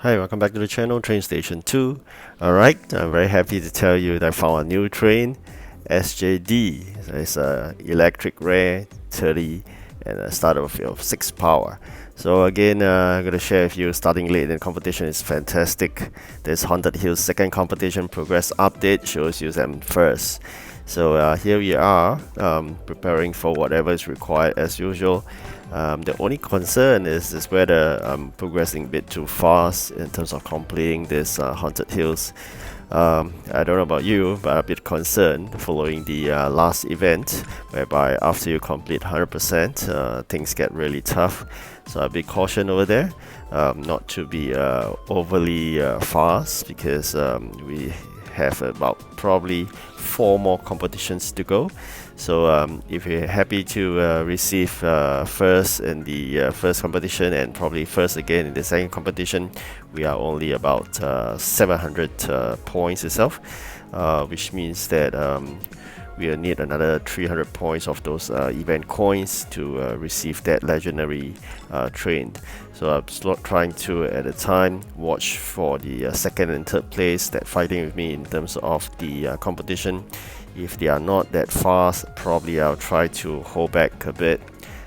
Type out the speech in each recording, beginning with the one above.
Hi, welcome back to the channel, Train Station 2. Alright, I'm very happy to tell you that I found a new train, SJD. It's a electric rare 30 and a starter of 6 power. So again, I'm going to share with you starting late in the competition is fantastic. This Haunted Hills second competition progress update shows you them first. So here we are, preparing for whatever is required as usual. The only concern is whether I'm progressing a bit too fast in terms of completing this Haunted Hills. I don't know about you, but I'm a bit concerned following the last event, whereby after you complete 100%, things get really tough. So I'll be caution over there, not to be overly fast, because we have about probably 4 more competitions to go. So if you're happy to receive first in the first competition and probably first again in the second competition, we are only about 700 points itself, which means that we'll need another 300 points of those event coins to receive that legendary train. So I'm trying to, at the time, watch for the second and third place that fighting with me in terms of the competition. If they are not that fast, probably I'll try to hold back a bit,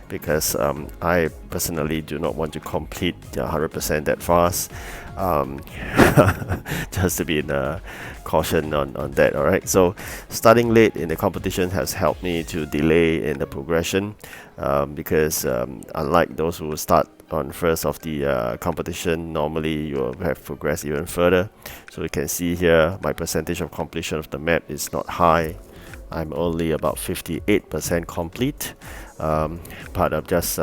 because I personally do not want to complete 100% that fast. Just to be in caution on that. Alright, so starting late in the competition has helped me to delay in the progression, because unlike those who start on first of the competition, normally you will have progressed even further. So you can see here my percentage of completion of the map is not high. I'm only about 58% complete, but I'm just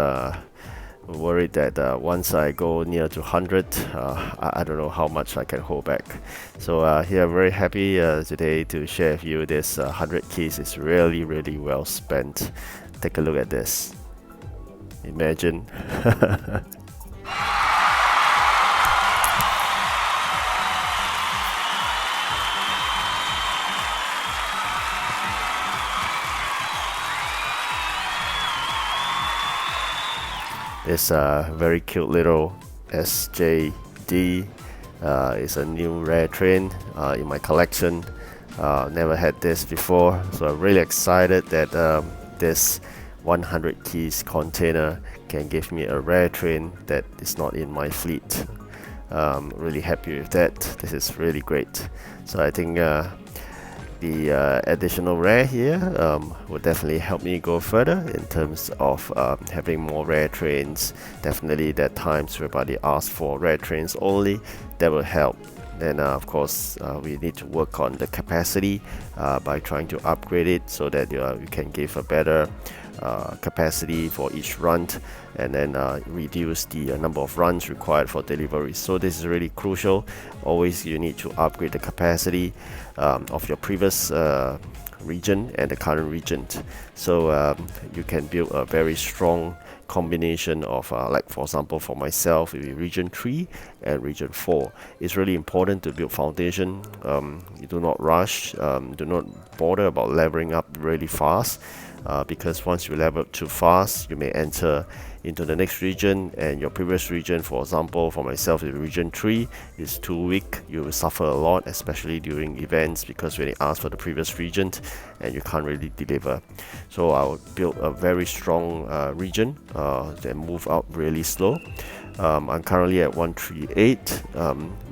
worried that once I go near to 100, I don't know how much I can hold back. So here I'm very happy today to share with you this 100 keys is really well spent. Take a look at this. Imagine. This very cute little SJD is a new rare train in my collection. Never had this before, so I'm really excited that this 100 keys container can give me a rare train that is not in my fleet. Really happy with that. This is really great. So I think the additional rare here will definitely help me go further in terms of having more rare trains. Definitely there are times whereby they ask for rare trains only, that will help. Then of course we need to work on the capacity by trying to upgrade it so that we can give a better capacity for each run, and then reduce the number of runs required for delivery. So this is really crucial. Always you need to upgrade the capacity of your previous region and the current region, so you can build a very strong combination of like for example for myself region 3 and region 4. It's really important to build foundation. You do not rush, do not bother about leveling up really fast, because once you level up too fast, you may enter into the next region, and your previous region, for example for myself in region 3, is too weak. You will suffer a lot, especially during events, because when they ask for the previous region and you can't really deliver. So I'll build a very strong region, then move up really slow. I'm currently at 138,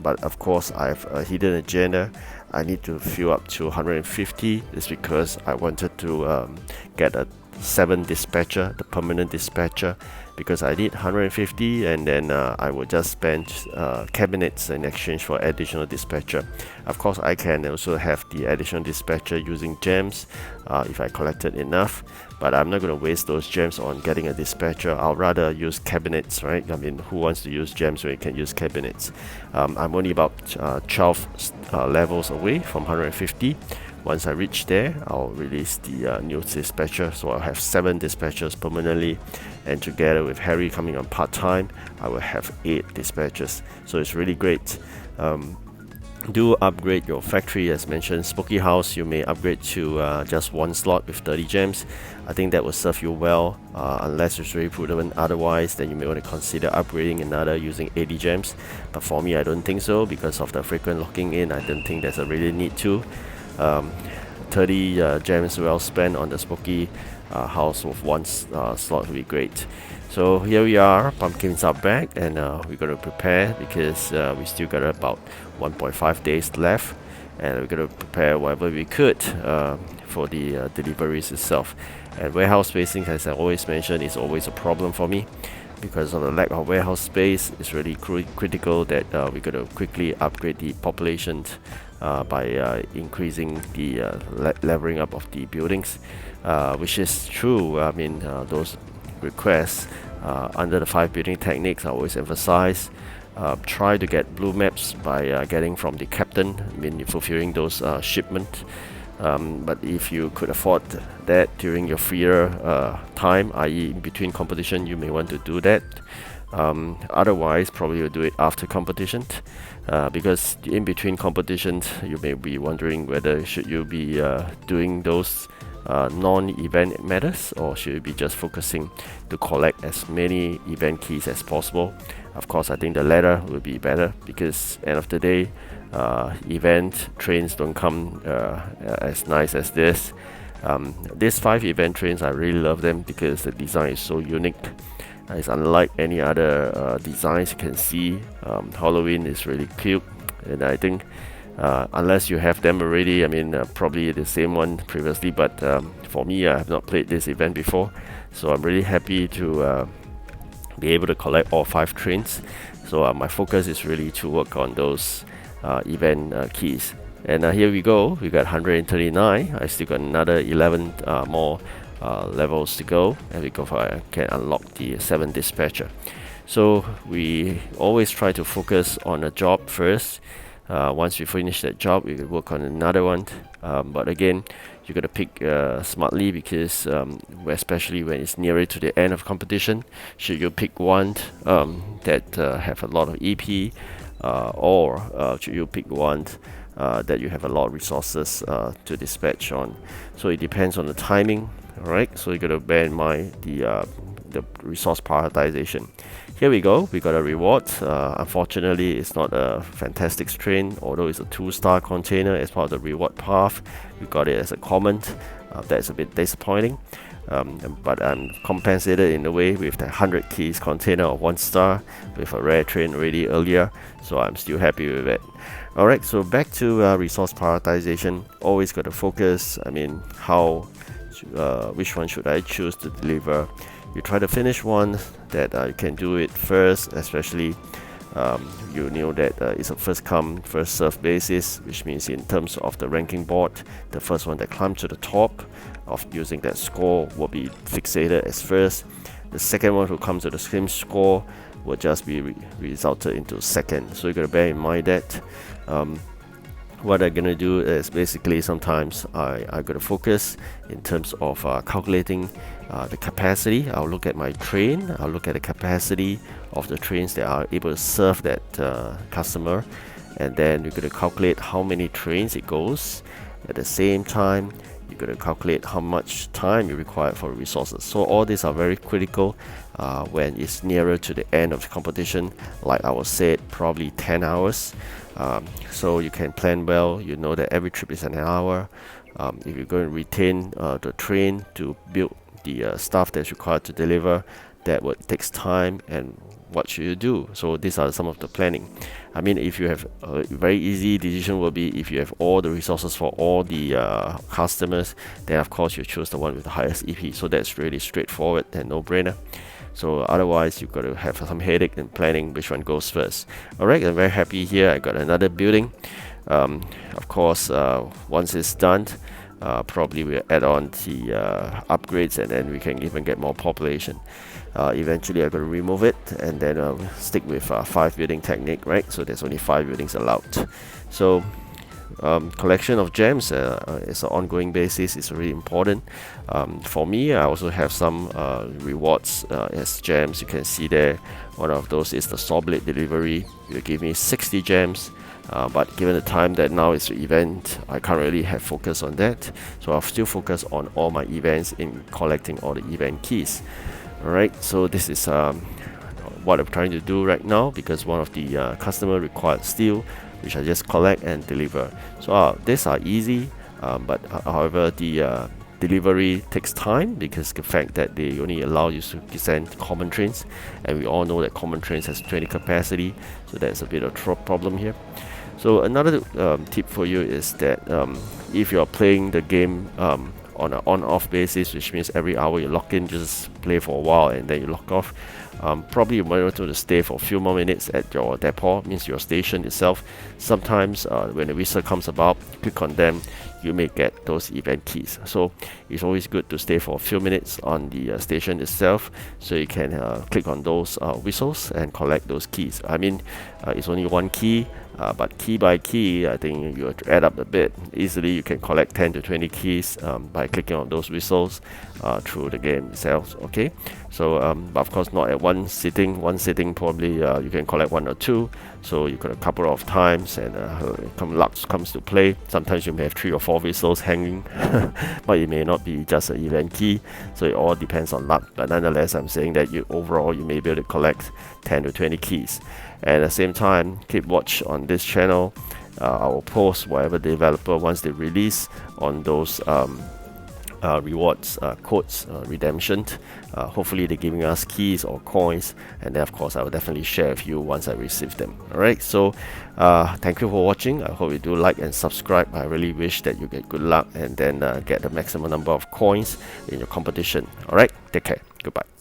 but of course I have a hidden agenda. I need to fill up to 150. It's because I wanted to get a 7 dispatcher, the permanent dispatcher, because I need 150, and then I will just spend cabinets in exchange for additional dispatcher. Of course I can also have the additional dispatcher using gems if I collected enough, but I'm not going to waste those gems on getting a dispatcher. I'll rather use cabinets, right? I mean, who wants to use gems when you can use cabinets? I'm only about 12 levels away from 150. Once I reach there, I'll release the new dispatcher, so I'll have 7 dispatchers permanently, and together with Harry coming on part-time, I will have 8 dispatchers. So it's really great. Do upgrade your factory. As mentioned, Smoky House, you may upgrade to just one slot with 30 gems. I think that will serve you well, unless it's very prudent. Otherwise, then you may want to consider upgrading another using 80 gems. But for me, I don't think so, because of the frequent locking in. I don't think there's a really need to. um, 30 gems well spent on the Smoky House with one slot will be great. So here we are, pumpkins are back, and we're going to prepare, because we still got about 1.5 days left, and we're going to prepare whatever we could for the deliveries itself. And warehouse spacing, as I always mention, is always a problem for me. Because of the lack of warehouse space, it's really critical that we're going to quickly upgrade the population by increasing the leveling up of the buildings, which is true. I mean, those requests under the 5 building techniques I always emphasize. Try to get blue maps by getting from the captain, I mean fulfilling those shipment. But if you could afford that during your freer time, i.e. in between competition, you may want to do that. Otherwise, probably you'll do it after competition, because in between competitions, you may be wondering whether should you be doing those non-event matters, or should you be just focusing to collect as many event keys as possible. Of course, I think the latter will be better, because end of the day, event trains don't come as nice as this. These 5 event trains, I really love them because the design is so unique. It's unlike any other designs you can see. Halloween is really cute, and I think unless you have them already, I mean probably the same one previously, but for me, I have not played this event before, so I'm really happy to be able to collect all 5 trains. So my focus is really to work on those event keys. And here we go, we got 139. I still got another 11 more levels to go, and we can unlock the 7 dispatcher. So we always try to focus on a job first. Once we finish that job, we will work on another one. But again, you got to pick smartly, because especially when it's nearer to the end of competition, should you pick one that have a lot of EP, or should you pick one that you have a lot of resources to dispatch on. So it depends on the timing. Alright, so you got to bear in mind the resource prioritization. Here we go, we got a reward. Unfortunately, it's not a fantastic train, although it's a 2-star container as part of the reward path. We got it as a comment. That's a bit disappointing, but I'm compensated in a way with the 100 keys container of 1 star with a rare train already earlier, so I'm still happy with it. Alright, so back to resource prioritization. Always got to focus, I mean, which one should I choose to deliver. You try to finish one that you can do it first, especially you know that it's a first come first serve basis, which means in terms of the ranking board, the first one that climbs to the top of using that score will be fixated as first. The second one who comes to the same score will just be resulted into second. So you got to bear in mind that what I'm gonna do is basically sometimes I gotta focus in terms of calculating the capacity. I'll look at my train, I'll look at the capacity of the trains that are able to serve that customer, and then you're gonna calculate how many trains it goes. At the same time, you're going to calculate how much time you require for resources. So all these are very critical when it's nearer to the end of the competition. Like I was said, probably 10 hours. So you can plan well. You know that every trip is an hour. If you're going to retain the train to build the stuff that's required to deliver, that would takes time. And what should you do? So these are some of the planning. I mean, if you have a very easy decision will be if you have all the resources for all the customers, then of course you choose the one with the highest EP. So that's really straightforward and no-brainer. So otherwise you've got to have some headache in planning which one goes first. Alright, I'm very happy here. I got another building. Of course, once it's done, probably we'll add on the upgrades, and then we can even get more population. Eventually I'm going to remove it, and then stick with 5 building technique, right? So there's only 5 buildings allowed. So collection of gems is an ongoing basis. It's really important. For me, I also have some rewards as gems. You can see there, one of those is the saw blade delivery. You give me 60 gems. but given the time that now is the event, I can't really have focus on that, so I'll still focus on all my events in collecting all the event keys. Alright, so this is what I'm trying to do right now, because one of the customer required steel, which I just collect and deliver. So these are easy, but however the delivery takes time, because the fact that they only allow you to send common trains, and we all know that common trains has 20 capacity, so that's a bit of a problem here. So another tip for you is that if you're playing the game on an on-off basis, which means every hour you log in, just play for a while and then you log off, probably you might want to stay for a few more minutes at your depot, means your station itself. Sometimes when the whistle comes about, click on them, you may get those event keys. So it's always good to stay for a few minutes on the station itself, so you can click on those whistles and collect those keys. I mean, it's only one key, but key by key, I think you have to add up a bit. Easily you can collect 10 to 20 keys by clicking on those whistles through the game itself. Okay, so but of course not at one sitting. One sitting probably you can collect one or two, so you got a couple of times, and luck comes to play. Sometimes you may have 3 or 4 whistles hanging, but it may not be just an event key, so it all depends on luck. But nonetheless, I'm saying that overall you may be able to collect 10 to 20 keys. And at the same time, keep watch on this channel. I will post whatever the developer once they release on those rewards codes redemption. Hopefully they're giving us keys or coins, and then of course I will definitely share with you once I receive them. Alright, so thank you for watching. I hope you do like and subscribe. I really wish that you get good luck and then get the maximum number of coins in your competition. Alright, take care. Goodbye.